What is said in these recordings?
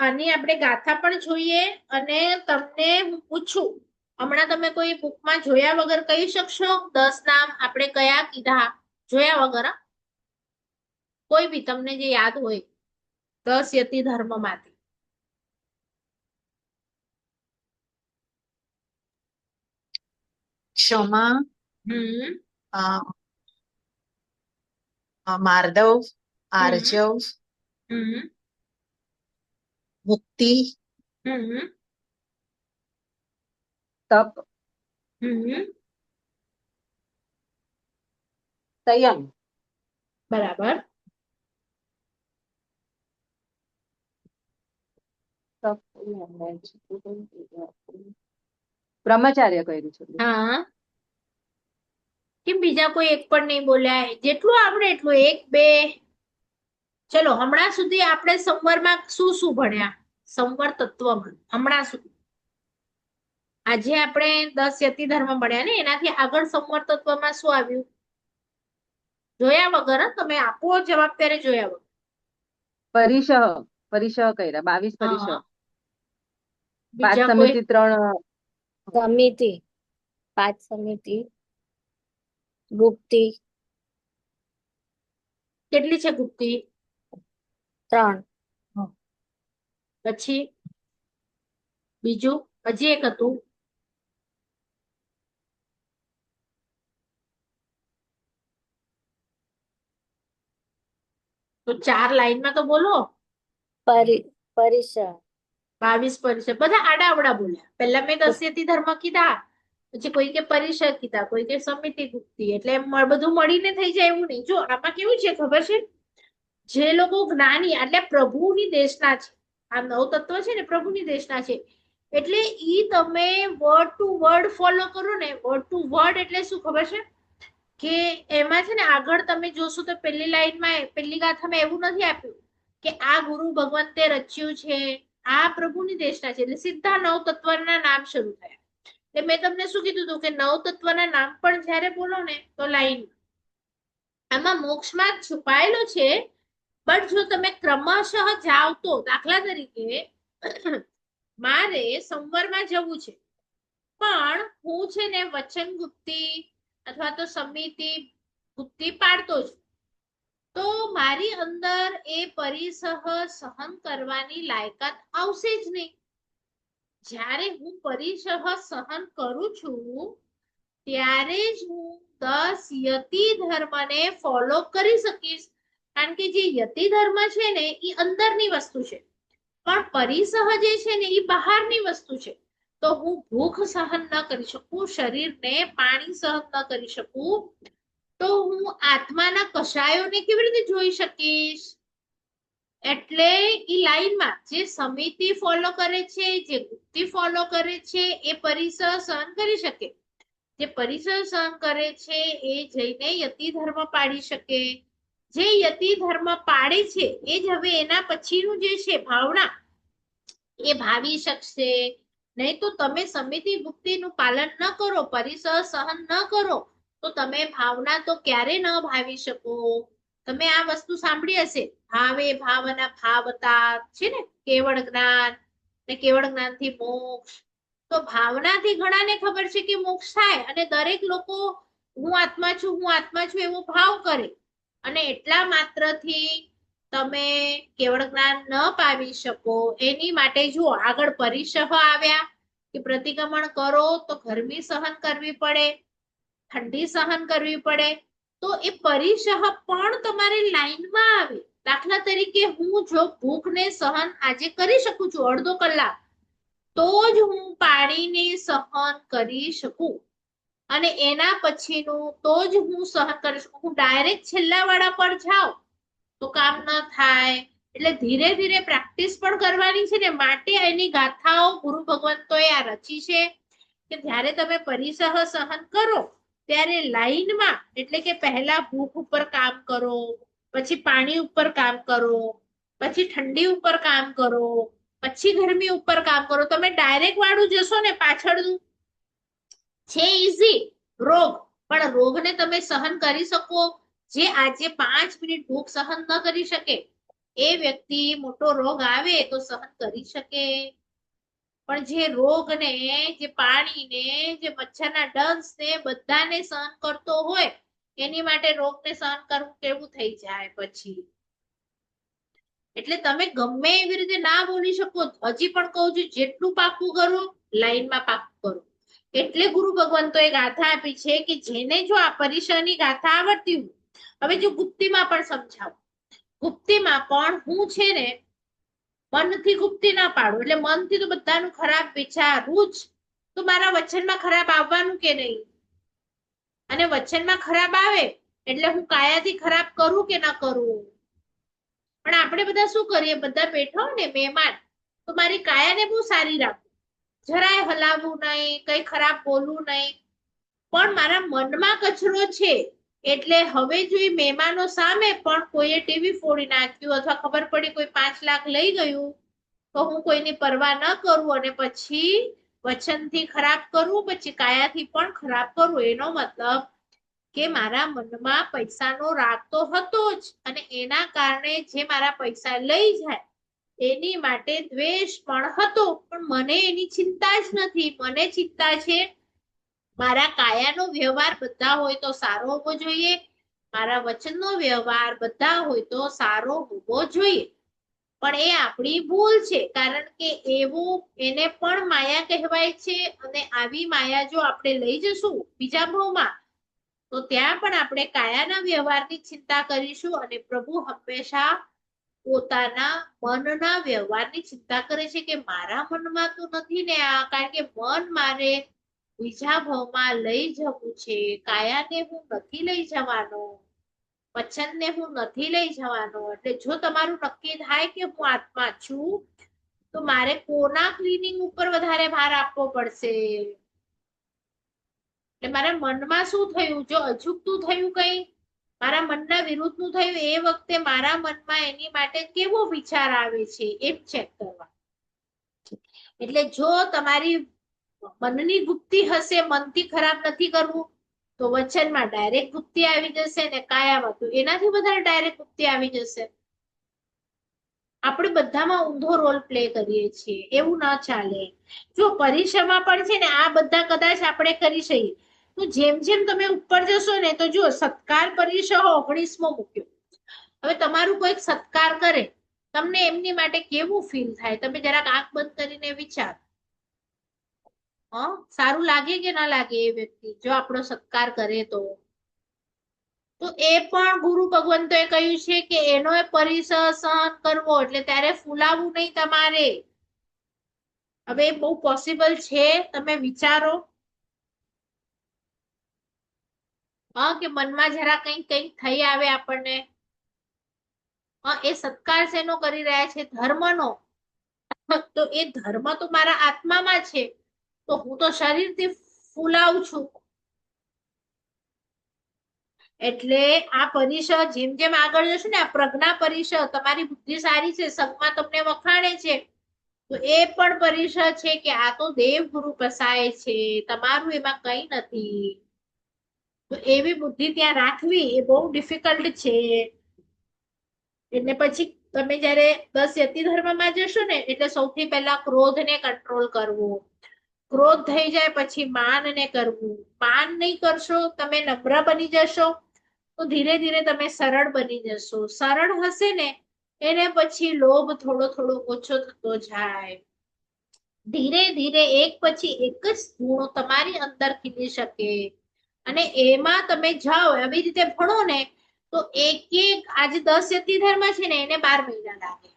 આની આપણે ગાથા પણ જોઈએ અને તમને હું પૂછું, હમણાં તમે કોઈ બુકમાં જોયા વગર કહી શકશો 10 નામ આપણે કયા કીધા જોયા વગર? કોઈ બી તમને જે યાદ હોય 10 યતિ ધર્મમાંથી. ક્ષમા, હમ માર્દવ, હમ આર્જવ, હમ મુક્તિ, હમ તપ, હમ સંયમ, બરાબર. બ્રહ્મચાર્ય કર્યું છે. હા, કેમ બીજા કોઈ એક પણ નહીં બોલ્યા? જેટલું આપણે એટલું, એક બે. ચલો, હમણાં સુધી આપણે સંવરમાં શું શું ભણ્યા? સંવર તત્વમાં હમણાં સુધી આજે આપણે 10 યતિ ધર્મ ભણ્યા ને, એનાથી આગળ સંવર તત્વમાં શું આવ્યું? જોયા વગર તમે આપો જવાબ ત્યારે જોયા વગર. પરિસહ, પરિસહ કર્યા 22 પરિસહ. હા, 5 બીજા કોઈ? સમિતિ 3 સમિતિ, 5 સમિતિ, ગુપ્તિ કેટલી છે ગુપ્તિ? 3. પછી બીજું હજી એક હતું. તો 4 લાઈનમાં તો બોલો. પરિસહ, 22 પરિષદ, બધા આડાઅવડા બોલ્યા. પહેલા મેં 10 યતિ ધર્મ કીધા, પછી કોઈ કે પરિષદ કીધા, કોઈ કે સમિતિ ગુપ્તિ. એટલે બધું મળીને થઈ જાય એવું નહીં. જો આમાં કેવું છે ખબર છે, જે લોકો જ્ઞાની એટલે પ્રભુની દેશના છે, આ 9 તત્વ છે ને પ્રભુની દેશના છે, એટલે ઈ તમે વર્ડ ટુ વર્ડ ફોલો કરો ને. વર્ડ ટુ વર્ડ એટલે શું ખબર છે કે એમાં છે ને આગળ તમે જોશો તો પહેલી લાઈનમાં પહેલી ગાથામાં એવું નથી આપ્યું કે આ ગુરુ ભગવંતે રચ્યું છે, આ પ્રભુની દેશના છે. એટલે સીધા 9 તત્વના નામ શરૂ થયા. એટલે મેં તમને શું કીધું હતું કે 9 તત્વના નામ પણ જ્યારે બોલો ને તો લાઈન આમાં મોક્ષમાં છુપાયેલો છે. પણ જો તમે ક્રમશઃ જાઓ તો, દાખલા તરીકે મારે સંવરમાં જવું છે, પણ હું છે ને વચન ગુપ્તિ અથવા તો સમિતિ ગુપ્તિ પાડતો છું, તો મારી અંદર એ પરિસહ સહન કરવાની લાયકાત આવશે જ નહીં. જ્યારે હું પરિસહ સહન કરું છું ત્યારે જ હું 10 યતિ ધર્મને ફોલો કરી શકીશ. કારણ કે જે યતિ ધર્મ છે ને એ અંદરની વસ્તુ છે, પણ પરિસહ જે છે ને એ બહારની વસ્તુ છે. તો હું ભૂખ સહન ન કરી શકું, શરીરને પાણી સહન ન કરી શકું, તો હું આત્માના કષાયોને કેવી રીતે જોઈ શકીશ? એટલે ઈ લાઈનમાં જે સમિતિ ફોલો કરે છે, જે ગુપ્તિ ફોલો કરે છે, એ પરિસર સહન કરી શકે. જે પરિસર સહન કરે છે એ જઈને યતિ ધર્મ પાડી શકે. જે યતિ ધર્મ પાડે છે એ જ હવે એના પછીનું જે છે ભાવના, એ ભાવી શકશે. નહીં તો તમે સમિતિ ગુપ્તિનું પાલન ન કરો, પરિસર સહન ન કરો, તો તમે ભાવના તો ક્યારે ન ભાવી શકો. તમે આ વસ્તુ સાંભળી હશે, ભાવે ભાવના ભાવતા છે ને, કેવળ જ્ઞાન ને કેવળ જ્ઞાનથી મોક્ષ. તો ભાવનાથી ઘણાને ખબર છે કે મોક્ષ થાય, અને દરેક લોકો હું આત્મા છું, હું આત્મા છું એવો ભાવ કરે, અને એટલા માત્રથી તમે કેવળ જ્ઞાન ન પામી શકો. એની માટે જુઓ આગળ પરિસહ આવ્યા કે પ્રતિક્રમણ કરો તો ગરમી સહન કરવી પડે, ઠંડી સહન કરવી પડે. તો એ પરિસહ પણ તમારે લાઈનમાં આવે. દાખલા તરીકે હું જો ભૂખને સહન આજે કરી શકું છું અડધો કલાક, તો જ હું પાણીને સહન કરી શકું, અને એના પછીનું તો જ હું સહન કરી શકું. હું ડાયરેક્ટ છેલ્લા વાળા પર જાઉં તો કામ ન થાય. એટલે ધીરે ધીરે પ્રેક્ટિસ પણ કરવાની છે ને, માટે એની ગાથાઓ ગુરુ ભગવંતોએ આ રચી છે કે જ્યારે તમે પરિસહ સહન કરો ત્યારે લાઈનમાં, એટલે કે પહેલા ભૂખ ઉપર કામ કરો, પછી પાણી ઉપર કામ કરો, પછી ઠંડી ઉપર કામ કરો, પછી ગરમી ઉપર કામ કરો. તમે ડાયરેક્ટ વાળું જશો ને પાછળનું છે ઈઝી રોગ, પણ રોગને તમે સહન કરી શકો? જે આજે 5 મિનિટ ભૂખ સહન ન કરી શકે, એ વ્યક્તિ મોટો રોગ આવે તો સહન કરી શકે, પણ જે રોગ ને, જે પાણી ને, જે મચ્છરના ડંસ ને બધાને સહન કરતો હોય, એની માટે રોગને સહન કરવું કેવું થઈ જાય પછી. એટલે તમે ગમે એવી રીતે ના બોલી શકો. હજી પણ કહું છું, જેટલું પાકું કરો લાઈનમાં પાકું કરો. એટલે ગુરુ ભગવંતોએ ગાથા આપી છે કે જેને જો આ પરિસરની ગાથા આવડતી હોય, હવે જો ગુપ્તીમાં પણ સમજાવું, ગુપ્તીમાં પણ હું છે ને મનથી ગુપ્તી ના પાડું, એટલે મનથી તો બધાનું ખરાબ વિચારું જ, તો મારા વચનમાં ખરાબ આવવાનું કે નહીં? અને વચનમાં ખરાબ આવે એટલે હું કાયાથી ખરાબ કરું કે ના કરું? પણ આપણે બધા શું કરીએ, બધા બેઠા હોય ને મહેમાન, તો મારી કાયાને બહુ સારી રાખું, જરાય હલાવવું નહીં, કઈ ખરાબ બોલવું નહીં. પણ મારા મનમાં કચરો છે, એટલે હવે જો એ મહેમાનો સામે પણ કોઈએ ટીવી ફોડી નાખ્યું અથવા ખબર પડી કોઈ 5 લાખ લઈ ગયું, તો હું કોઈની પરવા ન કરું અને પછી વચનથી ખરાબ કરું, પછી કાયાથી પણ ખરાબ કરું. એનો મતલબ કે મારા મનમાં પૈસાનો રાગ તો હતો જ, અને એના કારણે જે મારા પૈસા લઈ જાય એની માટે દ્વેષ પણ હતો, પણ મને એની ચિંતા જ નથી. મને ચિંતા છે મારા કાયાનો વ્યવહાર બધા હોય તો સારો હોવો જોઈએ, મારા વચનનો વ્યવહાર બધા હોય તો સારો હોવો જોઈએ. પણ એ આપણી ભૂલ છે, કારણ કે એવું એને પણ માયા કહેવાય છે. અને આવી માયા જો આપણે લઈ જશું બીજા ભાવમાં, તો ત્યાં પણ આપણે કાયાના વ્યવહારની ચિંતા કરીશું, અને પ્રભુ હંમેશા પોતાના મનના વ્યવહારની ચિંતા કરે છે કે મારા મનમાં તો નથી ને આ, કારણ કે મન મારે બીજા ભાવમાં લઈ જવું છે. કાયાને હું નથી લઈ જવાનો, વચનને હું નથી લઈ જવાનો. એટલે જો તમારું નક્કી થાય કે હું આત્મા છું, તો મારે કોના ક્લિનિંગ ઉપર વધારે ભાર આપવો પડશે? એટલે મારા મનમાં શું થયું, જો અજુગતું થયું, કઈ મારા મનના વિરુદ્ધનું થયું, એ વખતે મારા મનમાં એની માટે કેવો વિચાર આવે છે એમ ચેક કરવા. એટલે જો તમારી મનની ગુપ્તિ હશે, મનથી ખરાબ નથી કરવું, તો વચનમાં ડાયરેક્ટ ગુપ્તિ આવી જશે, ને કાયામાં તો એનાથી વધારે ડાયરેક્ટ ગુપ્તિ આવી જશે. આપણે બધામાં ઊંધો રોલ પ્લે કરીએ છીએ, એવું ના ચાલે. જો પરીક્ષામાં પણ છે ને આ બધા કદાચ આપણે કરી શકીએ, તો જેમ જેમ તમે ઉપર જશો ને, તો જો સત્કાર પરીક્ષા 19મો મૂક્યો, હવે તમારું કોઈક સત્કાર કરે, તમને એમની માટે કેવું ફીલ થાય? તમે જરાક આંખ બંધ કરીને વિચાર. સારું લાગે કે ના લાગે? એ વ્યક્તિ જો આપણો સત્કાર કરે તો એ પણ ગુરુ ભગવંતોએ કહ્યું છે કે એનો પરિસર સહન કરવો, એટલે ત્યારે ફૂલાવું નહીં તમારે. હવે બહુ પોસિબલ છે? તમે વિચારો. કે મનમાં જરા કંઈક કંઈક થઈ આવે આપણને, એ સત્કાર શેનો કરી રહ્યા છે? ધર્મનો. તો એ ધર્મ તો મારા આત્મામાં છે, તો હું તો શરીરથી ફૂલાવું છું. એટલે આ પરિષદ જેમ જેમ આગળ જશે ને, આ પ્રજ્ઞા પરિષદ, તમારી બુદ્ધિ સારી છે, સંગમાં તમને વખાણે છે, તો એ પણ પરિષદ છે કે આ તો દેવ ગુરુ પ્રસાય છે, તમારું એમાં કઈ નથી. તો એવી બુદ્ધિ ત્યાં રાખવી એ બહુ ડિફિકલ્ટ છે. એટલે પછી તમે જયારે 10 યતિ ધર્મમાં જશો ને, એટલે સૌથી પહેલા ક્રોધને કંટ્રોલ કરવો. ક્રોધ થઈ જાય પછી માનને કરવું. માન નહીં કરશો, તમે નમ્ર બની જશો, તો ધીરે ધીરે તમે સરળ બની જશો. સરળ હશે ને, એને પછી લોભ થોડો થોડો ઓછો થતો જાય. ધીરે ધીરે એક પછી એક જ ગુણો તમારી અંદર ખીલી શકે, અને એમાં તમે જાઓ. આવી રીતે ભણો ને, તો એક એક આજે 10 યતિ ધર્મ છે ને, એને 12 મહિના લાગે.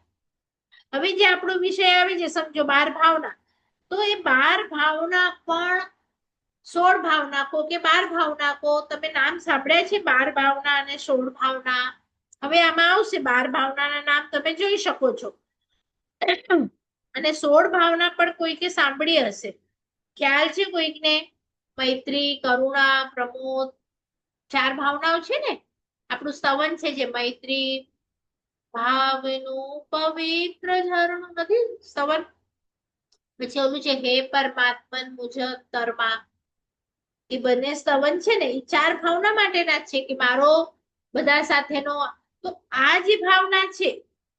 હવે જે આપણો વિષય આવે છે, સમજો 12 ભાવના, તો એ 12 ભાવના પણ 16 ભાવના કો કે 12 ભાવના કો, તમે નામ સાંભળ્યા છે 12 ભાવના અને 16 ભાવના? હવે આમાં આવશે 12 ભાવનાના નામ, તમે જોઈ શકો છો. અને 16 ભાવના પણ કોઈકે સાંભળી હશે, ખ્યાલ છે કોઈકને? મૈત્રી, કરુણા, પ્રમોદ, 4 ભાવનાઓ છે ને. આપણું સ્તવન છે જે મૈત્રી ભાવનું પવિત્ર ઝરણું નથી સ્તવન. પછી ઓલું છે હે પરમાત્મન મુજ તરમા, એ બંને સ્તવન છે ને, એ 4 ભાવના માટેના છે કે મારો બધા સાથેનો. તો આ જે ભાવના છે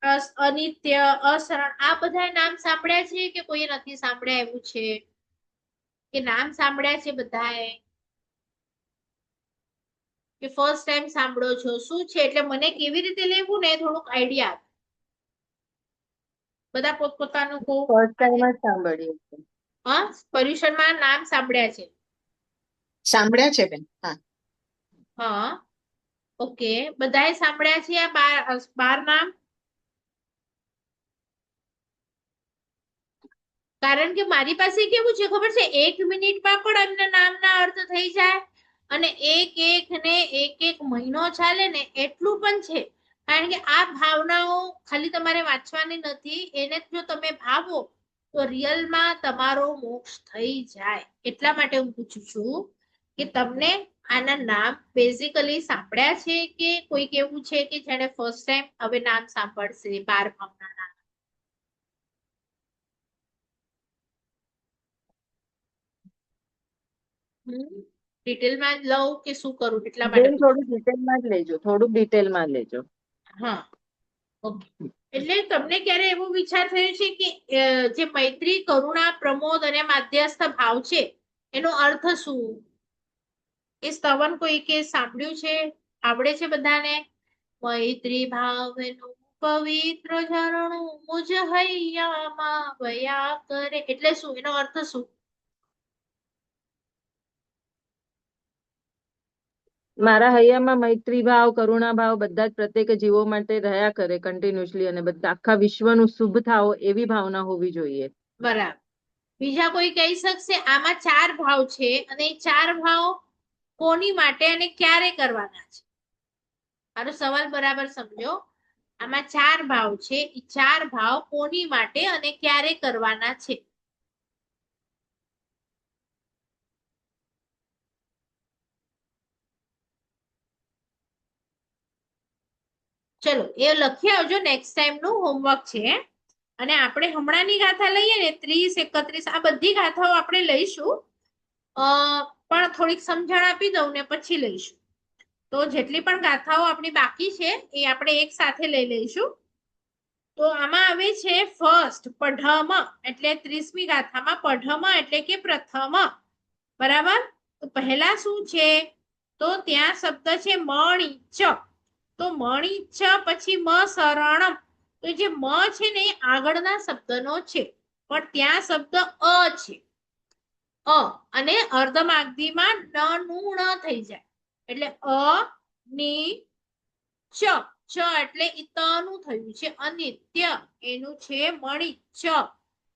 અનિત્ય, અશરણ, આ બધા નામ સાંભળ્યા છે કે કોઈ નથી સાંભળ્યા એવું છે? કે નામ સાંભળ્યા છે બધાએ કે ફર્સ્ટ ટાઈમ સાંભળો છો? શું છે એટલે મને કેવી રીતે લેવું ને થોડુંક આઈડિયા. બધા પોતપોતાનું કહો. ફર્સ્ટ ટાઈમ જ સાંભળ્યું છે. હા, પર્યુષણમાં નામ સાંભળ્યા છે. સાંભળ્યા છે બેન. હા, હા, ઓકે, બધાએ સાંભળ્યા છે આ 12 નામ? કારણ કે મારી પાસે કેવું છે ખબર છે, 1 મિનિટમાં પણ એમના નામના અર્થ થઈ જાય અને એક ને એક મહિનો ચાલે ને એટલું પણ છે. કારણ કે આ ભાવનાઓ ખાલી તમારે વાંચવાની નથી, એને જો તમે ભાવો તો રિયલમાં તમારો મોક્ષ થઈ જાય. એટલા માટે હું પૂછું છું કે તમને આના નામ બેઝિકલી સાંભળ્યા છે કે કોઈક એવું છે કે જેને ફર્સ્ટ ટાઈમ હવે નામ સાંભળશે 12 ભાવના નામ? ડિટેલમાં લઉં કે શું કરું એટલા માટે બેન થોડું ડિટેલમાં જ લેજો, થોડુંક ડિટેલમાં લેજો. હા, ઓકે. એટલે તમને ક્યારે એવો વિચાર થયો છે કે જે મૈત્રી, કરુણા, પ્રમોદ અને માધ્યસ્થ ભાવ છે એનો અર્થ શું? એ સ્તવન કોઈ કે સાંભળ્યું છે? આવડે છે બધાને? મૈત્રી ભાવનું પવિત્ર ઝરણું મુજ હૈયામાં વયા કરે, એટલે શું? એનો અર્થ શું? મારા હૈયામાં મૈત્રી ભાવ, કરુણા ભાવ બધા જ પ્રત્યેક જીવો માટે રહ્યા કરે કન્ટિન્યુઅસલી, અને બધા આખા વિશ્વનું શુભ થાઓ એવી ભાવના હોવી જોઈએ. બરાબર. બીજા કોઈ કહી શકશે? આમાં 4 ભાવ છે અને એ 4 ભાવ કોની માટે અને ક્યારે કરવાના છે? મારો સવાલ બરાબર સમજો. આમાં 4 ભાવ છે, એ 4 ભાવ કોની માટે અને ક્યારે કરવાના છે? ચલો એ લખી આવજો, નેક્સ્ટ ટાઈમ નું હોમવર્ક છે. અને આપણે હમણાંની ગાથા લઈએ ને 30, 31, આ બધી ગાથાઓ આપણે લઈશું, પણ થોડીક સમજણ આપી દઉં ને પછી લઈશું. તો જેટલી પણ ગાથાઓ આપણી બાકી છે એ આપણે એક સાથે લઈ લઈશું. તો આમાં આવે છે ફર્સ્ટ પઢમ, એટલે 30મી ગાથામાં પઢમ એટલે કે પ્રથમ. બરાબર? તો પહેલા શું છે? તો ત્યાં શબ્દ છે મણિચ. તો મણિચ પછી મ શરણમ. તો જે મ છે ને એ આગળના શબ્દનો છે, પણ ત્યાં શબ્દ અ છે. અને અર્ધમાગધીમાં ન નું ણ થઈ જાય, એટલે અ ની ચ. ચ એટલે નું થયું છે અનિત્ય, એનું છે મણિચ.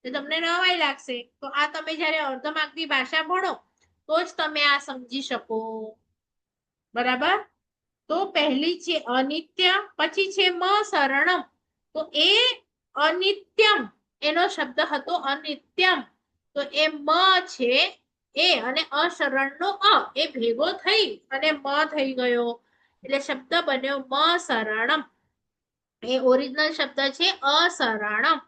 તો તમને નવાઈ લાગશે, તો આ તમે જયારે અર્ધમાગધી ભાષા ભણો તો જ તમે આ સમજી શકો. બરાબર? તો પહેલી છે અનિત્ય, પછી છે મ શરણમ. તો એ અનિત્યમ, એનો શબ્દ હતો અનિત્યમ. તો એ મ છે એ અને અશરણ નો અ એ ભેગો થઈ અને મ થઈ ગયો, એટલે શબ્દ બન્યો મ શરણમ. એ ઓરિજિનલ શબ્દ છે અશરણમ.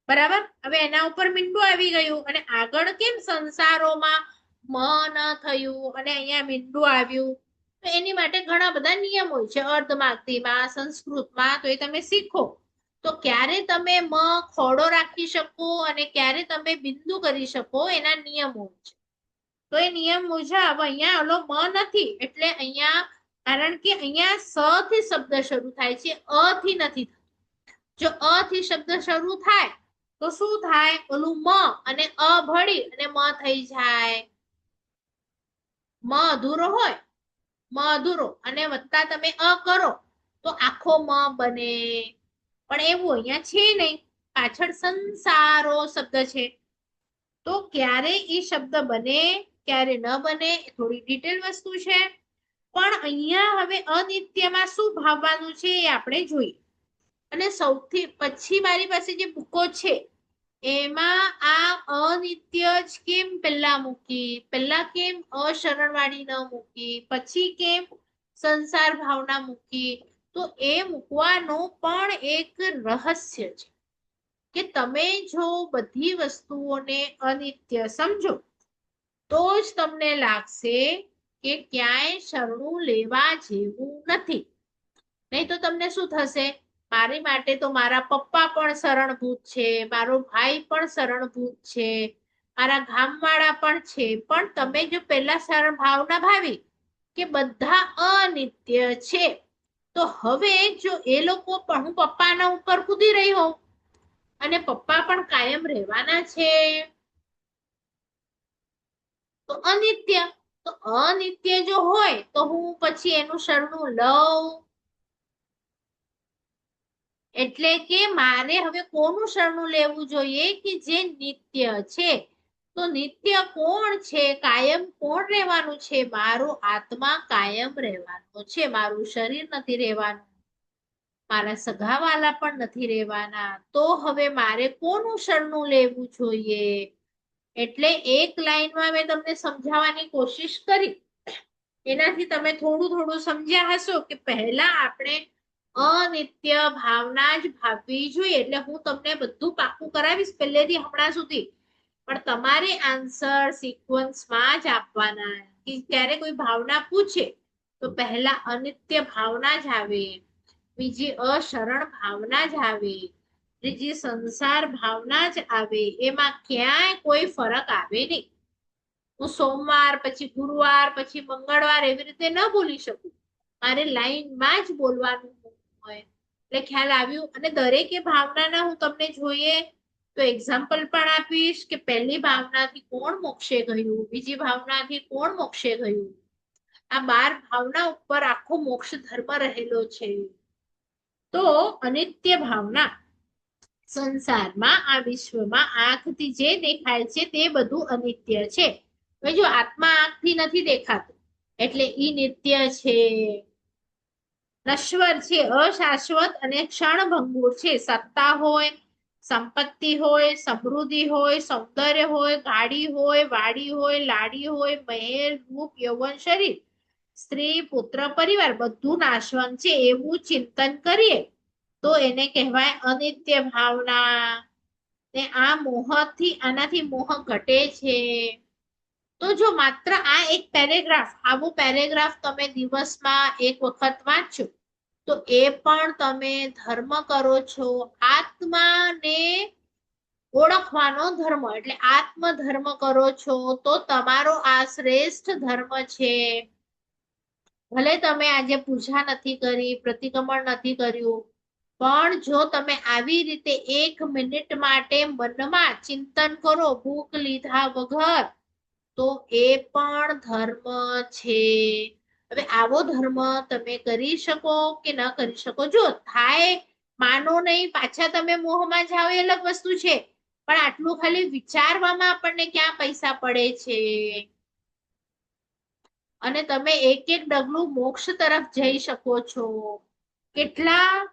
બરાબર? હવે એના ઉપર મીંડું આવી ગયું અને આગળ કેમ સંસારોમાં મ ન થયું અને અહીંયા મીંડું આવ્યું? તો એની માટે ઘણા બધા નિયમો છે અર્ધમાગધીમાં, સંસ્કૃતમાં, તો એ તમે શીખો. તો ક્યારે તમે મ ખોડો રાખી શકો અને ક્યારે તમે બિંદુ કરી શકો એના નિયમો છે. તો એ નિયમ મુજબ અહીંયા ઓલો મ નથી, એટલે અહીંયા, કારણ કે અહીંયા સ થી શબ્દ શરૂ થાય છે, અ થી નથી. જો અ થી શબ્દ શરૂ થાય તો શું થાય? ઓલું મ અને અ ભળી અને મ થઈ જાય. મ અધૂરો હોય, મ અધૂરો અને વત્તા તમે અ કરો તો આખો મ બને. પણ એવું અહીંયા છે નહીં, પાછળ સંસારો શબ્દ છે. તો ક્યારે એ શબ્દ બને ક્યારે ન બને એ થોડી ડિટેલ વસ્તુ છે. પણ અહીંયા હવે અનિત્યમાં શું ભાવવાનું છે એ આપણે જોઈએ. અને સૌથી પછી મારી પાસે જે બુકો છે એમાં આ અનિત્ય જ કેમ પહેલા મૂકી, પહેલા કેમ અશરણ વાળી ન મૂકી, પછી કેમ સંસાર ભાવના મૂકી? તો એ મૂકવાનું પણ એક રહસ્ય છે કે તમે જો બધી વસ્તુઓને અનિત્ય સમજો તો જ તમને લાગશે કે ક્યાંય શરણું લેવા જેવું નથી. નહીં તો તમને શું થશે? મારી માટે તો મારા પપ્પા પણ શરણભૂત છે, મારો ભાઈ પણ શરણભૂત છે, મારા ગામવાળા પણ છે. પણ તમે જો પહેલા શરણ ભાવના ભાવી કે બધા અનિત્ય છે, તો હવે જો એ લોકો પણ હું પપ્પાના ઉપર કૂદી રહી હોઉં અને પપ્પા પણ કાયમ રહેવાના છે તો અનિત્ય. તો અનિત્ય જો હોય તો હું પછી એનું શરણું લઉં. એટલે કે મારે હવે કોનું શરણું લેવું જોઈએ કે જે નિત્ય છે. તો નિત્ય કોણ છે? કાયમ કોણ રહેવાનું છે? મારો આત્મા કાયમ રહેવાનો છે, મારું શરીર નથી રહેવાનું, મારા સગાવાલા પણ નથી રહેવાના. તો હવે મારે કોનું શરણું લેવું જોઈએ? એટલે એક લાઈનમાં મેં તમને સમજાવવાની કોશિશ કરી, એનાથી તમે થોડું થોડું સમજ્યા હશો કે પહેલા આપણે અનિત્ય ભાવના જ ભાવવી જોઈએ. એટલે હું તમને બધું પાક્કું કરાવીશ પહેલેથી હમણાં સુધી, પણ તમારે આન્સર સિક્વન્સમાં જ આપવાના. કે ત્યારે કોઈ ભાવના પૂછે તો પહેલા અનિત્ય ભાવના જ આવે, બીજી અશરણ ભાવના જ આવે, ત્રીજી સંસાર ભાવના જ આવે. એમાં ક્યાંય કોઈ ફરક આવે નહીં. હું સોમવાર પછી ગુરુવાર પછી મંગળવાર એવી રીતે ન બોલી શકું, મારે લાઈનમાં જ બોલવાનું હોય. એટલે ખ્યાલ આવ્યું? અને દરેકે ભાવનાના હું તમને જોઈએ તો એક્ઝામ્પલ પણ આપીશ કે પહેલી ભાવનાથી કોણ મોક્ષે ગયું, બીજી ભાવનાથી કોણ મોક્ષે ગયું. આ 12 ભાવના ઉપર આખો મોક્ષ ધર્મ રહેલો છે. તો અનિત્ય ભાવના સંસારમાં, આ વિશ્વમાં આંખથી જે દેખાય છે તે બધું અનિત્ય છે. હવે જો આત્મા આંખથી નથી દેખાતું એટલે ઈ નિત્ય છે, નશ્વર છે, અશાશ્વત અને ક્ષણભંગુર છે. સત્તા હોય, સંપત્તિ હોય, સમૃદ્ધિ હોય, સૌંદર્ય હોય, ગાડી હોય, વાડી હોય, લાડી હોય, મહેલ, રૂપ, યૌવન, શરીર, સ્ત્રી, પુત્ર, પરિવાર બધું નાશવંત છે એવું ચિંતન કરીએ તો એને કહેવાય અનિત્ય ભાવના. ને આ મોહથી, આનાથી મોહ ઘટે છે. તો જો માત્ર આ એક પેરેગ્રાફ, આવું પેરેગ્રાફ તમે દિવસમાં એક વખત વાંચો તો એ પણ તમે ધર્મ કરો છો. આત્માને ઓળખવાનો ધર્મ, એટલે આત્મ ધર્મ કરો છો તો તમારો આ શ્રેષ્ઠ ધર્મ છે. ભલે તમે આજે પૂજા નથી કરી, પ્રતિક્રમણ નથી કર્યું, પણ જો તમે આવી રીતે 1 મિનિટ માટે મનમાં ચિંતન કરો ભૂખ લીધા વગર, તો એ પણ ધર્મ છે. હવે આવો ધર્મ તમે કરી શકો કે ન કરી શકો, જો થાય માનો નહીં, પાછા તમે મોહમાં જાઓ એ અલગ વસ્તુ છે, પણ આટલું ખાલી વિચારવામાં આપણને ક્યાં પૈસા પડે છે. અને તમે એક એક ડગલું મોક્ષ તરફ જઈ શકો છો. કેટલા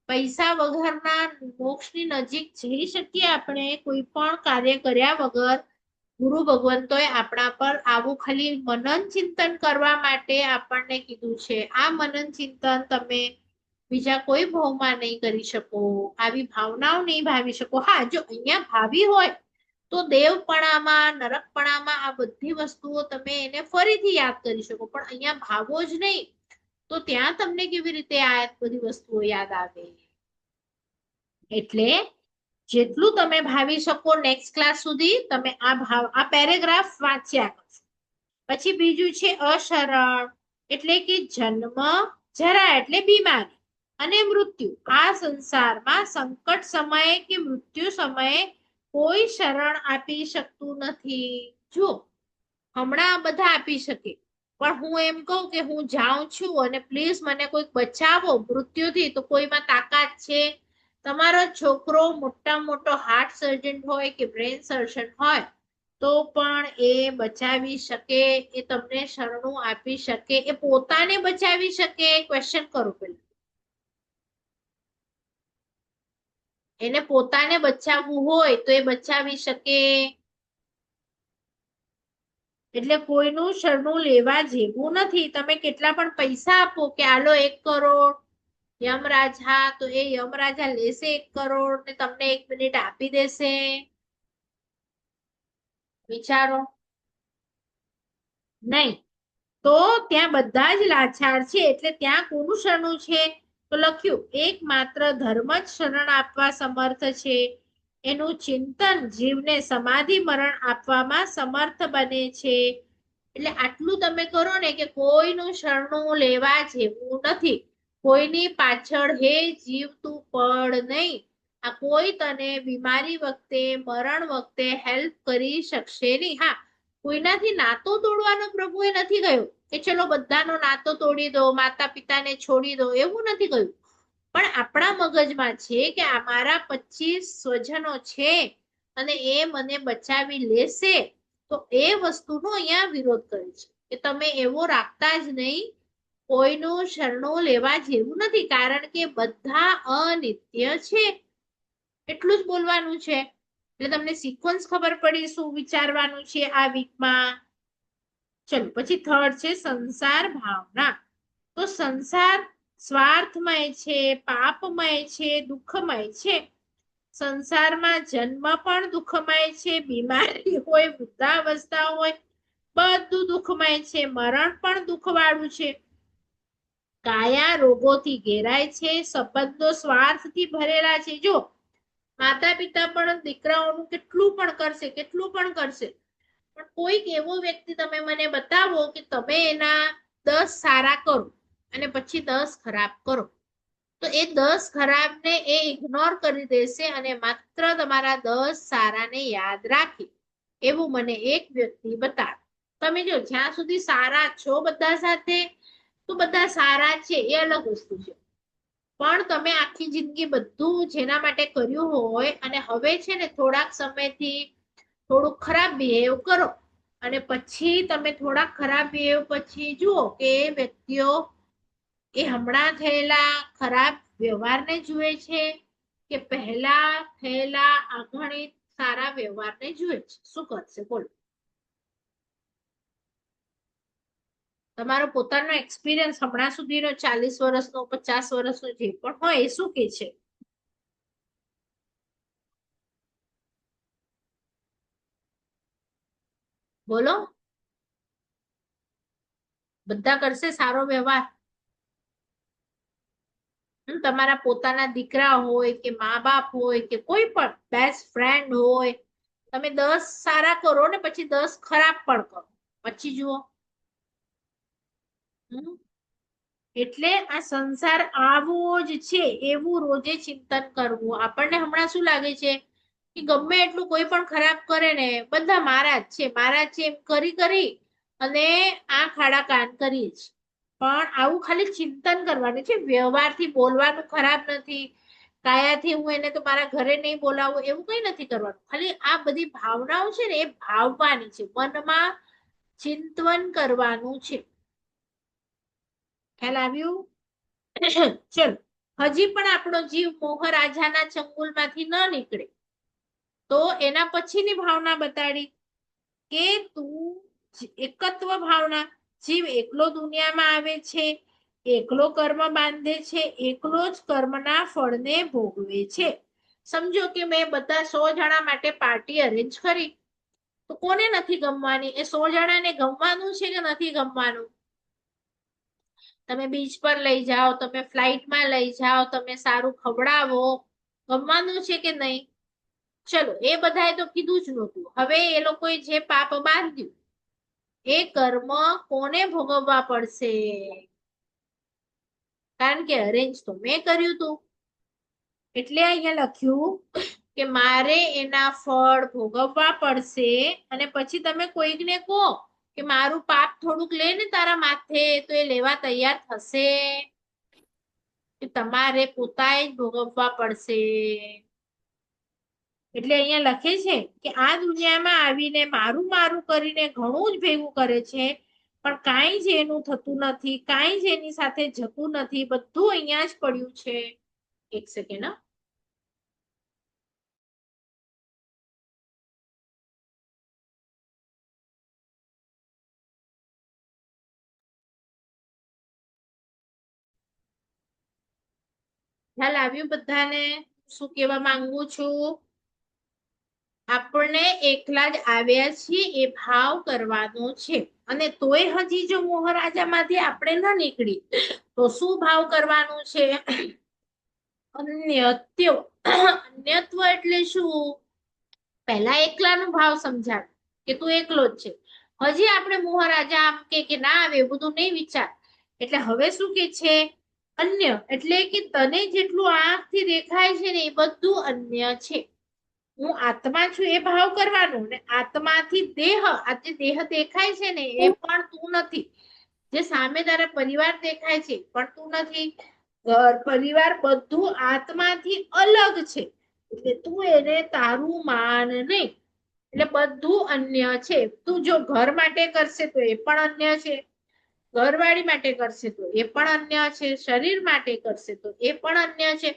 પૈસા વગરના મોક્ષની નજીક જઈ શકીએ આપણે કોઈ પણ કાર્ય કર્યા વગર. ગુરુ ભગવંતોએ આપણા પર આવું ખાલી મનન ચિંતન કરવા માટે આપણને કીધું છે. આ મનન ચિંતન તમે બીજા કોઈ ભાવમાં નહીં કરી શકો, આવી ભાવનાઓ નહીં ભાવી શકો. હા, જો અહીંયા ભાવી હોય તો દેવપણામાં, નરકપણામાં આ બધી વસ્તુઓ તમે એને ફરીથી યાદ કરી શકો, પણ અહીંયા ભાવો જ નહીં તો ત્યાં તમને કેવી રીતે આ બધી વસ્તુઓ યાદ આવે? એટલે જેટલું તમે ભાવી શકો નેક્સ્ટ ક્લાસ સુધી તમે આ પેરેગ્રાફ વાંચ્યા કરજો. પછી બીજું છે અશરણ, એટલે કે જન્મ, જરા એટલે બીમારી અને મૃત્યુ. આ સંસારમાં સંકટ સમયે કે મૃત્યુ સમયે કોઈ શરણ આપી શકતું નથી. જો હમણાં બધા આપી શકે, પણ હું એમ કહું કે હું જાઉં છું અને પ્લીઝ મને કોઈક બચાવો મૃત્યુથી, તો કોઈમાં તાકાત છે? તમારો છોકરો મોટા મોટો હાર્ટ સર્જન હોય કે બ્રેન સર્જન હોય તો પણ એ બચાવી શકે, એ તમને શરણું આપી શકે, એ પોતાને બચાવી શકે? ક્વેશ્ચન કરો પેલા. એને પોતાને બચાવવું હોય તો એ બચાવી શકે? એટલે કોઈનું શરણું લેવા જેવું નથી. તમે કેટલા પણ પૈસા આપો કે આલો 1 કરોડ યમરાજા, તો એ યમરાજા લેશે 1 કરોડ ને તમને 1 મિનિટ આપી દેશે? વિચારો. નહીં. તો ત્યાં બધા જ લાચાર છે. એટલે ત્યાં કોનું શરણું છે? તો લખ્યું એકમાત્ર ધર્મ જ શરણ આપવા સમર્થ છે. એનું ચિંતન જીવને સમાધિ મરણ આપવામાં સમર્થ બને છે. એટલે આટલું તમે કરો ને કે કોઈનું શરણું લેવા જેવું નથી. કોઈની પાછળ હે જીવ તું પડ નહીં. આ કોઈ તને બીમારી વખતે મરણ વખતે હેલ્પ કરી શકશે નહીં. હા, કોઈનાથી નાતો તોડવાનો પ્રભુએ નથી કહ્યું કે ચલો બધાનો નાતો તોડી દો, માતા પિતાને છોડી દો, એવું નથી કહ્યું. પણ આપણા મગજમાં છે કે આ મારા 25 સ્વજનો છે અને એ મને બચાવી લેશે, તો એ વસ્તુનો અહીંયા વિરોધ કરે છે કે તમે એવો રાખતા જ નહીં. કોઈનું શરણું લેવા જેવું નથી, કારણ કે બધા અનિત્ય છે. એટલું જ બોલવાનું છે. એટલે તમને સિક્વન્સ ખબર પડી શું વિચારવાનું છે આ વીકમાં. ચલો પછી થર્ડ છે સંસાર ભાવના. તો સંસાર સ્વાર્થમય છે, પાપમય છે, દુઃખમય છે. સંસારમાં જન્મ પણ દુઃખમય છે, બીમારી હોય, વૃદ્ધાવસ્થા હોય, બધું દુઃખમય છે. મરણ પણ દુઃખવાળું છે. કાયા રોગોથી ઘેરાય છે, સંબંધો સ્વાર્થથી ભરેલા છે. જો માતા પિતા પણ દીકરાઓનું કેટલું પણ કરશે, કેટલું પણ કરશે, પણ કોઈક એવો વ્યક્તિ તમે મને બતાવો કે તમે એના 10 સારા કરો અને પછી 10 ખરાબ કરો, તો એ 10 ખરાબને એ ઇગ્નોર કરી દેશે અને માત્ર તમારા 10 સારાને યાદ રાખે. એવું મને એક વ્યક્તિ બતાવે. તમે જો જ્યાં સુધી સારા છો બધા સાથે, તો બધા સારા છે એ અલગ વસ્તુ છે. પણ તમે આખી જિંદગી બધું જેના માટે કર્યું હોય અને હવે છે ને થોડાક સમયથી થોડું ખરાબ બિહેવ કરો અને પછી તમે થોડા ખરાબ બિહેવ પછી જુઓ કે એ વ્યક્તિઓ એ હમણાં થયેલા ખરાબ વ્યવહારને જુએ છે કે પહેલા થયેલા અગણિત સારા વ્યવહારને જુએ છે. શું કરશે બોલો? તમારો પોતાનો એક્સપિરિયન્સ હમણાં સુધીનો 40 વર્ષનો, 50 વર્ષનો જે પણ હોય એ શું કે છે? બોલો. બધા કરશે સારો વ્યવહાર? તમારા પોતાના દીકરા હોય કે મા બાપ હોય કે કોઈ પણ બેસ્ટ ફ્રેન્ડ હોય, તમે 10 સારા કરો ને પછી 10 ખરાબ પણ કરો, પછી જુઓ. એટલે આ સંસાર આવો જ છે એવું રોજે ચિંતન કરવું. આપણને હમણાં શું લાગે છે કે ગમે એટલું કોઈ પણ ખરાબ કરે ને બધા મારા જ છે, મારા જ છે એમ કરી કરી અને આંખ આડા કાન કરીએ છીએ. પણ આવું ખાલી ચિંતન કરવાનું છે. વ્યવહારથી બોલવાનું ખરાબ નથી, કાયાથી હું એને તો મારા ઘરે નહીં બોલાવું એવું કઈ નથી કરવાનું. ખાલી આ બધી ભાવનાઓ છે ને એ ભાવવાની છે, મનમાં ચિંતન કરવાનું છે. ખ્યાલ આવ્યું? ચલો, હજી પણ આપણો જીવ મોહરાજાના ચંગુલમાંથી ન નીકળે તો એના પછીની ભાવના બતાડી કે તું એકત્વ ભાવના. જીવ એકલો દુનિયામાં આવે છે, એકલો કર્મ બાંધે છે, એકલો જ કર્મના ફળને ભોગવે છે. સમજો કે મેં બધા 100 જણા માટે પાર્ટી અરેન્જ કરી, તો કોને નથી ગમવાની? એ 100 જણાને ગમવાનું છે કે નથી ગમવાનું? તમે બીચ પર લઈ જાઓ, તમે ફ્લાઇટમાં લઈ જાઓ, તમે સારું ખવડાવો, ગમવાનું છે કે નહીં? ચલો, એ બધાએ તો કીધું જ નહોતું. હવે એ લોકોએ જે પાપ બાંધ્યું એ કર્મ કોને ભોગવવા પડશે? કારણ કે અરેન્જ તો મેં કર્યું હતું. એટલે અહીંયા લખ્યું કે મારે એના ફળ ભોગવવા પડશે. અને પછી તમે કોઈકને કહો કે મારું પાપ થોડુંક લે ને તારા માથે, તો એ લેવા તૈયાર થશે? કે તમારે પોતાએ જ ભોગવવા પડશે. એટલે અહીંયા લખે છે કે આ દુનિયામાં આવીને મારું મારું કરીને ઘણું જ ભેગું કરે છે, પણ કાંઈ જ એનું થતું નથી, કાંઈ જ એની સાથે જતું નથી, બધું અહીંયા જ પડ્યું છે. એક સેકન્ડ. ખ્યાલ આવ્યું બધાને શું કહેવા માંગુ છું? આપણને એકલા જ આવ્યા છીએ એ ભાવ કરવાનો છે. અને તોય હજી જો મોહરાજામાંથી આપણે ન નીકળી તો શું ભાવ કરવાનું છે? અન્યત્વ. અન્યત્વ એટલે શું? પહેલા એકલાનો ભાવ સમજાવ કે તું એકલો જ છે. હજી આપણે મોહરાજા આમ કે ના આવે એ બધું નહીં વિચાર. એટલે હવે શું કે છે? અન્ય એટલે કે તને જેટલું આંખથી દેખાય છે ને એ બધું અન્ય છે. હું આત્મા છું એ ભાવ કરવાનો ને આત્માથી દેહ, આ જે દેહ દેખાય છે ને એ પણ તું નથી. જે સામે તારા પરિવાર દેખાય છે પણ તું નથી. ઘર પરિવાર બધું આત્માથી અલગ છે. એટલે તું એને તારું માન નહીં. એટલે બધું અન્ય છે. તું જો ઘર માટે કરશે તો એ પણ અન્ય છે. ઘરવાળી માટે કરશે તો એ પણ અન્ય છે. શરીર માટે કરશે તો એ પણ અન્ય છે.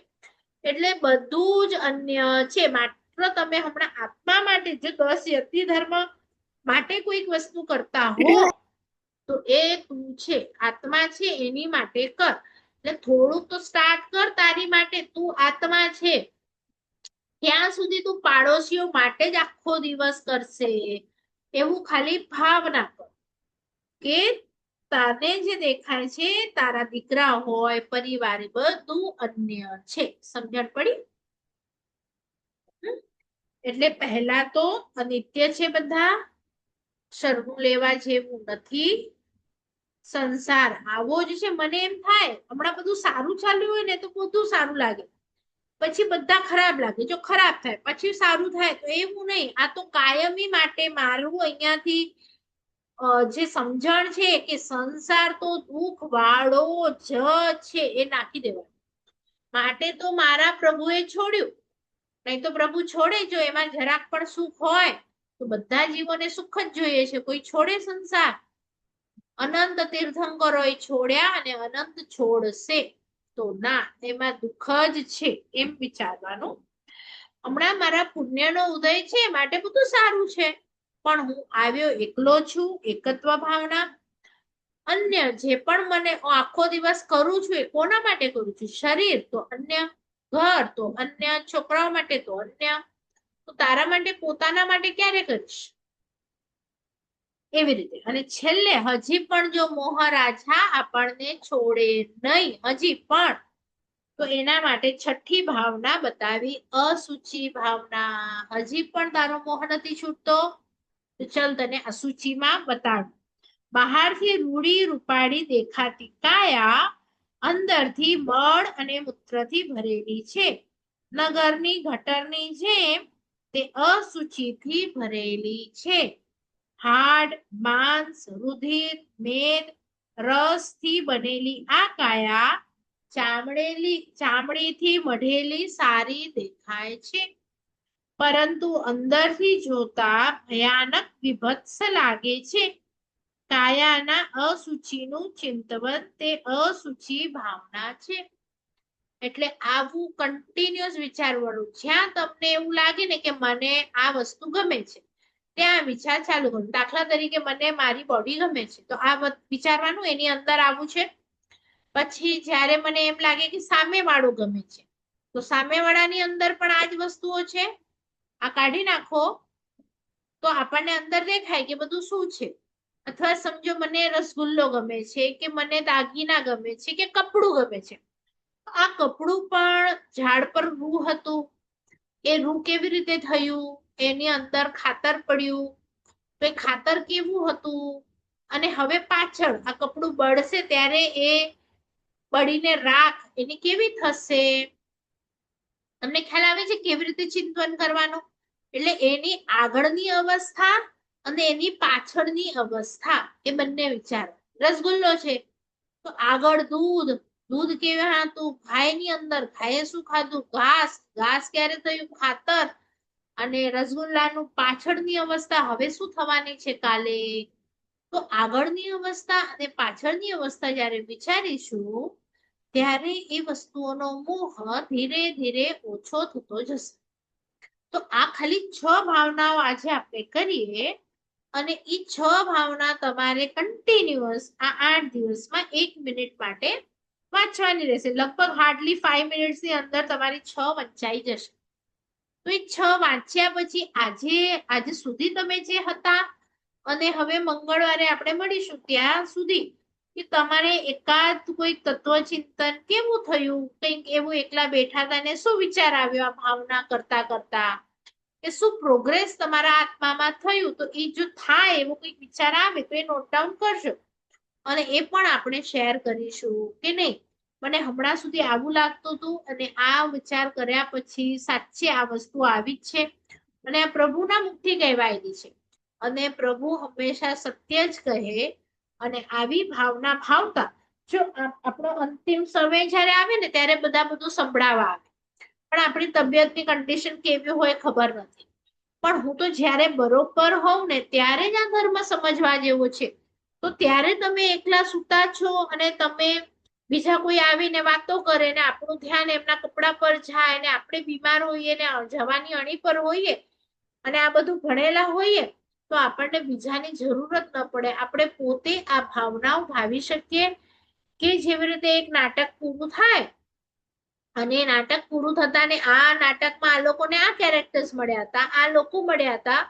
એટલે બધું જ અન્ય છે. માત્ર તમે હમણાં આત્મા માટે જો 10 યતિ ધર્મ માટે કોઈક વસ્તુ કરતા હો તો એ તું છે, આત્મા છે એની માટે કર. એટલે થોડુંક તો સ્ટાર્ટ કર તારી માટે. તું આત્મા છે ત્યાં સુધી તું પાડોશીઓ માટે જ આખો દિવસ કરશે એવું ખાલી ભાવના કર કે તને જે દેખાય છે તારા દીકરા હોય, પરિવારે બધું અન્ય છે. સમજણ પડી? એટલે પહેલા તો અનિત્ય છે બધા, શરણું લેવા જેવું નથી. સંસાર આવો જ છે. મને એમ થાય હમણાં બધું સારું ચાલ્યું હોય ને તો બધું સારું લાગે, પછી બધા ખરાબ લાગે. જો ખરાબ થાય પછી સારું થાય તો એવું નહીં. આ તો કાયમી માટે મારું અહીંયાથી જે સમજણ છે કે સંસાર તો દુઃખ વાળો જ છે એ નાખી દેવાનો. માટે તો મારા પ્રભુએ છોડ્યું. નહીં તો પ્રભુ છોડે જો એમાં જરાક પણ સુખ હોય તો બધા જીવોને સુખ જ જોઈએ છે. કોઈ છોડે સંસાર? અનંત તીર્થંકરોએ છોડ્યા અને અનંત છોડશે તો ના, એમાં દુઃખ જ છે એમ વિચારવાનું. હમણાં મારા પુણ્યનો ઉદય છે માટે બધું સારું છે, પણ હું આવ્યો એકલો છું. એકત્વ ભાવના. અન્ય જે પણ મને આખો દિવસ કરું છું એ કોના માટે કરું છું? શરીર તો અન્ય, ઘર તો અન્ય, છોકરાઓ માટે તો અન્ય. તો તારા માટે પોતાના માટે ક્યારે કરીશ? એવી રીતે. અને છેલ્લે હજી પણ જો મોહરાજા આપણને છોડે નહીં હજી પણ, તો એના માટે છઠ્ઠી ભાવના બતાવી, અસુચિ ભાવના. હજી પણ તારો મોહ નથી છૂટતો તો ચલ તને અસુચિમાં બતાડું. બહારથી રૂડી રૂપાળી દેખાતી કાયા અંદરથી મળ અને મૂત્રથી ભરેલી છે. નગરની ગટરની જેમ તે અસુચિથી ભરેલી છે. હાડ, માંસ, રુધિર, મેદ, રસથી બનેલી આ કાયા ચામડીથી મઢેલી સારી દેખાય છે, પરંતુ અંદરથી જોતા ભયાનક વિભત્સ લાગે છે. કાયાના અસુચિનું ચિંતવન તે અસુચિ ભાવના છે. એટલે આવું કન્ટિન્યુઅસ વિચારવાનું. જ્યાં તમને એવું લાગે ને કે મને આ વસ્તુ ગમે છે ત્યાં વિચાર ચાલુ કરો. દાખલા તરીકે મને મારી બોડી ગમે છે તો આ વિચારવાનું એની અંદર આવું છે. પછી જ્યારે મને એમ લાગે કે સામેવાળું ગમે છે તો સામેવાળાની અંદર પણ આ જ વસ્તુઓ છે. આ કાઢી નાખો તો આપણને અંદર દેખાય કે બધું શું છે. અથવા સમજો મને રસગુલ્લો ગમે છે કે મને દાગીના ગમે છે કે કપડું ગમે છે. આ કપડું પણ ઝાડ પર રૂ હતું, એ રૂ કેવી રીતે થયું? એની અંદર ખાતર પડ્યું તો એ ખાતર કેવું હતું? અને હવે પાછળ આ કપડું બળશે ત્યારે એ બળીને રાખ એની કેવી થશે? તમને ખ્યાલ આવે છે કેવી રીતે ચિંતન કરવાનું? એટલે એની આગળની અવસ્થા અને એની પાછળની અવસ્થા એ બંને વિચારો. રસગુલ્લો છે તો આગળ દૂધ, દૂધ કેવું હતું? ગાયની અંદર, ગાયે શું ખાધું? ઘાસ, ઘાસ ક્યારે થયું? ખાતર. અને રસગુલ્લાનું પાછળની અવસ્થા હવે શું થવાની છે કાલે? તો આગળની અવસ્થા અને પાછળની અવસ્થા જ્યારે વિચારીશું ત્યારે એ વસ્તુઓનો મોહ ધીરે ધીરે ઓછો થતો જશે. તો આ ખાલી 6 ભાવનાઓ આજે આપણે કરીએ અને એ 6 ભાવના તમારે કન્ટિન્યુઅસ આ 8 દિવસમાં 1 મિનિટ માટે વાંચવાની રહેશે. લગભગ હાર્ડલી 5 મિનિટ્સની અંદર તમારી 6 વંચાઈ જશે. તો એ 6 વાંચ્યા પછી આજે સુધી તમે જે હતા અને હવે મંગળવારે આપણે મળીશું ત્યાં સુધી કે તમારે એકાદ કોઈ તત્વચિંતન કેવું થયું, કંઈક એવું એકલા બેઠા હતા ને શું વિચાર આવ્યો આ ભાવના કરતા કરતા, કે શું પ્રોગ્રેસ તમારા આત્મામાં થયું? તો એ જો થાય એવો કંઈક વિચાર આવે તો એ નોટ ડાઉન કરજો, અને એ પણ આપણે શેર કરીશું કે નહીં મને હમણાં સુધી આવું લાગતું હતું અને આ વિચાર કર્યા પછી સાચે આ વસ્તુ આવી જ છે, અને આ પ્રભુના મુખથી કહેવાયેલી છે, અને પ્રભુ હંમેશા સત્ય જ કહે. અને આવી ભાવના ભાવતા જો આપણો અંતિમ સમય જ્યારે આવે ને ત્યારે બધા બધું સંભળાવા આવે, પણ આપણી તબિયતની કન્ડિશન કેવી હોય ખબર નથી. પણ હું તો જ્યારે બરોબર હોઉં ને ત્યારે જ આ ધર્મ સમજવા જેવો છે. તો ત્યારે તમે એકલા સૂતા છો અને તમે બીજા કોઈ આવીને વાતો કરે ને આપણું ધ્યાન એમના કપડા પર જાય ને આપણે બીમાર હોઈએ ને જવાની અણી પર હોઈએ અને આ બધું ભણેલા હોઈએ તો આપણને બીજાની જરૂરત ન પડે. આપણે પોતે આ ભાવનાઓ ભાવી શકીએ કે જેવી રીતે એક નાટક પૂરું થાય અને એ નાટક પૂરું થતા ને આ નાટકમાં આ લોકોને આ કેરેક્ટર્સ મળ્યા હતા, આ લોકો મળ્યા હતા,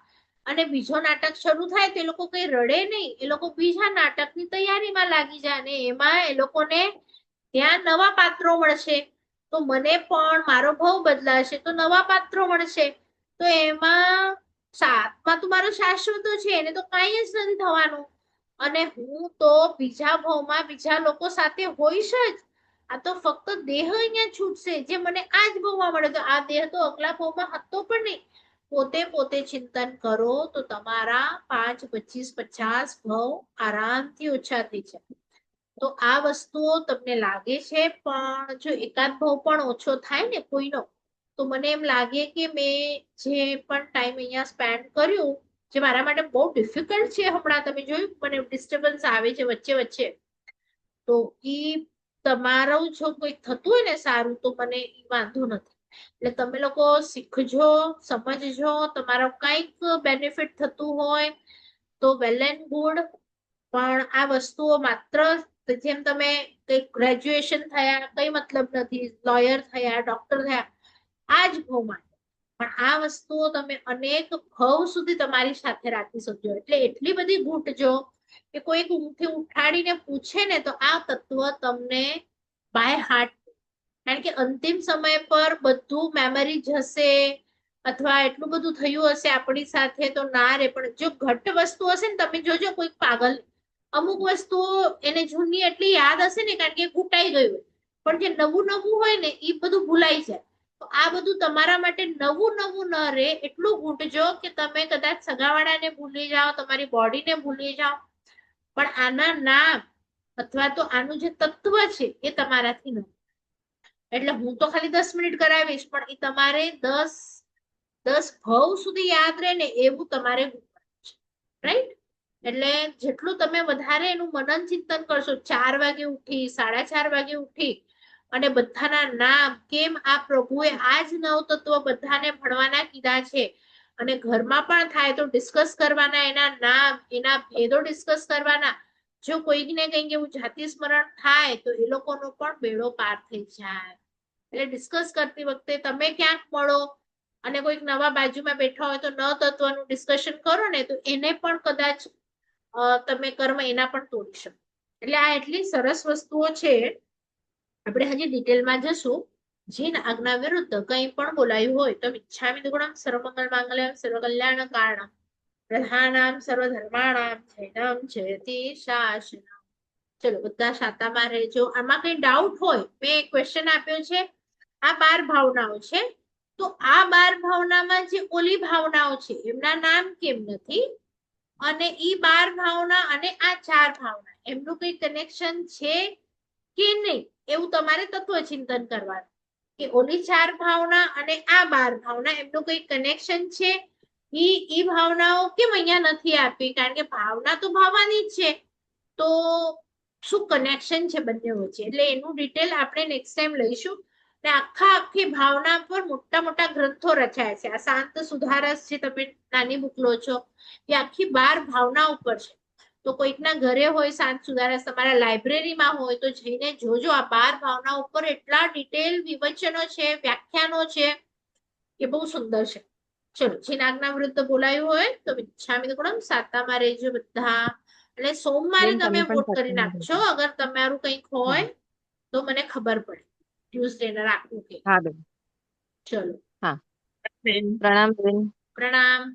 અને બીજો નાટક શરૂ થાય તો એ લોકો કઈ રડે નહીં, એ લોકો બીજા નાટકની તૈયારીમાં લાગી જાય અને એમાં એ લોકોને ત્યાં નવા પાત્રો મળશે. તો મને પણ મારો ભાવ બદલાશે તો નવા પાત્રો મળશે. તો એમાં સાતમાં તો મારો શાશ્વત છે, એને તો કઈ જ નથી થવાનું, અને હું તો બીજા ભાવમાં બીજા લોકો સાથે હોઈશ જ. આ તો ફક્ત દેહ અહીંયા છૂટશે જે મને આ જ ભાવમાં મળે. તો આ દેહ તો અગલા ભાવમાં હતો પણ નહીં. પોતે ચિંતન કરો તો તમારા 5, 25, 50 ભાવ આરામથી ઓછા થઈ જાય. તો આ વસ્તુઓ તમને લાગે છે, પણ જો એકાદ ભાવ પણ ઓછો થાય ને કોઈનો તો મને એમ લાગે કે મેં જે પણ ટાઈમ અહીંયા સ્પેન્ડ કર્યું જે મારા માટે બહુ ડિફિકલ્ટ છે, હમણાં તમે જોયું મને ડિસ્ટર્બન્સ આવે છે વચ્ચે વચ્ચે, તો ઈ તમારું જો કોઈ થતું હોય ને સારું તો મને ઈ વાંધો નથી. એટલે તમે લોકો શીખજો, સમજજો, તમારો કંઈક બેનિફિટ થતું હોય તો વેલ એન્ડ ગુડ. પણ આ વસ્તુઓ માત્ર જેમ તમે કઈ ગ્રેજ્યુએશન થયા કઈ મતલબ નથી, લોયર થયા, ડોક્ટર થયા આ જ ભાવ માટે, પણ આ વસ્તુઓ તમે અનેક ભાવ સુધી તમારી સાથે રાખી શકજો. એટલે એટલી બધી ઘૂંટજો કે કોઈક ઊંઘથી ઉઠાડીને પૂછે ને તો આ તત્વ તમને બાય હાર્ટ, કારણ કે અંતિમ સમય પર બધું મેમરી જશે અથવા એટલું બધું થયું હશે આપણી સાથે તો ના રે. પણ જો ઘટ વસ્તુ હશે ને તમે જોજો કોઈક પાગલ અમુક વસ્તુઓ એને જૂની એટલી યાદ હશે ને કારણ કે ઘૂંટાઈ ગયું હોય, પણ જે નવું નવું હોય ને એ બધું ભૂલાઈ જાય. તો આ બધું તમારા માટે નવું નવું ન રહે એટલું ઘૂંટજો કે તમે કદાચ સગાવાળાને ભૂલી જાઓ, તમારી બોડીને ભૂલી જાઓ, પણ આના નામ અથવા તો આનું જે તત્વ છે એ તમારાથી ન. એટલે હું તો ખાલી 10 મિનિટ કરાવીશ પણ એ તમારે 10 ભાવ સુધી યાદ રહે ને એવું તમારે રાઈટ. એટલે જેટલું તમે વધારે એનું મનન ચિંતન કરશો, 4 વાગે ઉઠી 4:30 વાગે ઉઠી અને બધાના નામ કેમ આ પ્રભુએ આ જ 9 તત્વ બધાને ભણવાના કીધા છે, અને ઘરમાં પણ થાય તો ડિસ્કસ કરવાના, એના નામ એના ભેદો ડિસ્કસ કરવાના. જો કોઈને કંઈક એવું જાતિ સ્મરણ થાય તો એ લોકોનો પણ બેડો પાર થઈ જાય. એટલે ડિસ્કસ કરતી વખતે તમે ક્યાંક મળો અને કોઈક નવા બાજુમાં બેઠા હોય તો 9 તત્વનું ડિસ્કશન કરો ને તો એને પણ કદાચ તમે કર્મ એના પણ તોડી શકો. એટલે આ એટલી સરસ વસ્તુઓ છે. આપણે હજી ડિટેલમાં જશું. જીન આજ્ઞા વિરુદ્ધ કંઈ પણ બોલાયું હોય તો ઈચ્છામિ દુર્ગુણમ સર્વમંગલ માંગલ્યમ સર્વકલ્યાણ કારણમ પ્રધાનામ સર્વધર્માણામ જૈનમ જયતિ શાસનમ. ચલો બધા શાતામાં રહેજો. આમાં કઈ ડાઉટ હોય, મેં ક્વેશ્ચન આપ્યો છે, આ 12 ભાવનાઓ છે, તો આ 12 ભાવનામાં જે ઓલી ભાવનાઓ છે એમના નામ કેમ નથી, અને ઈ 12 ભાવના અને આ 4 ભાવના એમનું કઈ કનેક્શન છે કે નહીં એવું તમારે તત્વચિંતન કરવાનું, કે ઓલી 4 ભાવના અને આ 12 ભાવના એમનું કઈ કનેક્શન છે. ઈ ભાવનાઓ કેમ અહીંયા નથી આપી, કારણ કે ભાવના તો ભાવવાની જ છે, તો શું કનેક્શન છે બંને વચ્ચે. એટલે એનું ડિટેલ આપણે નેક્સ્ટ ટાઈમ લઈશું. ને આખી ભાવના પર મોટા મોટા ગ્રંથો રચાયા છે. આ શાંત સુધારસ જે તમે નાની બુક લો છો એ આખી 12 ભાવના ઉપર છે. તો કોઈકના ઘરે હોય શાંત સુધારસ, તમારા લાઇબ્રેરીમાં હોય તો જઈને જોજો. આ 12 ભાવના ઉપર એટલા ડિટેલ વિવચનો છે, વ્યાખ્યાનો છે કે બહુ સુંદર છે. ચલો, જેને આજ્ઞા વિરુદ્ધ બોલાયું હોય તો ઈચ્છામિ દુર્ગુણમ સાતામાં રહેજો બધા. એટલે સોમવારે બેન તમે તમે પણ વોટ કરી સત્સંગ નાખજો કરજો. અગર તમારું કંઈક હોય તો મને ખબર પડે ટ્યુઝડે ને રાખવું કે હા બેન ચલો હા બેન પ્રણામ બેન પ્રણામ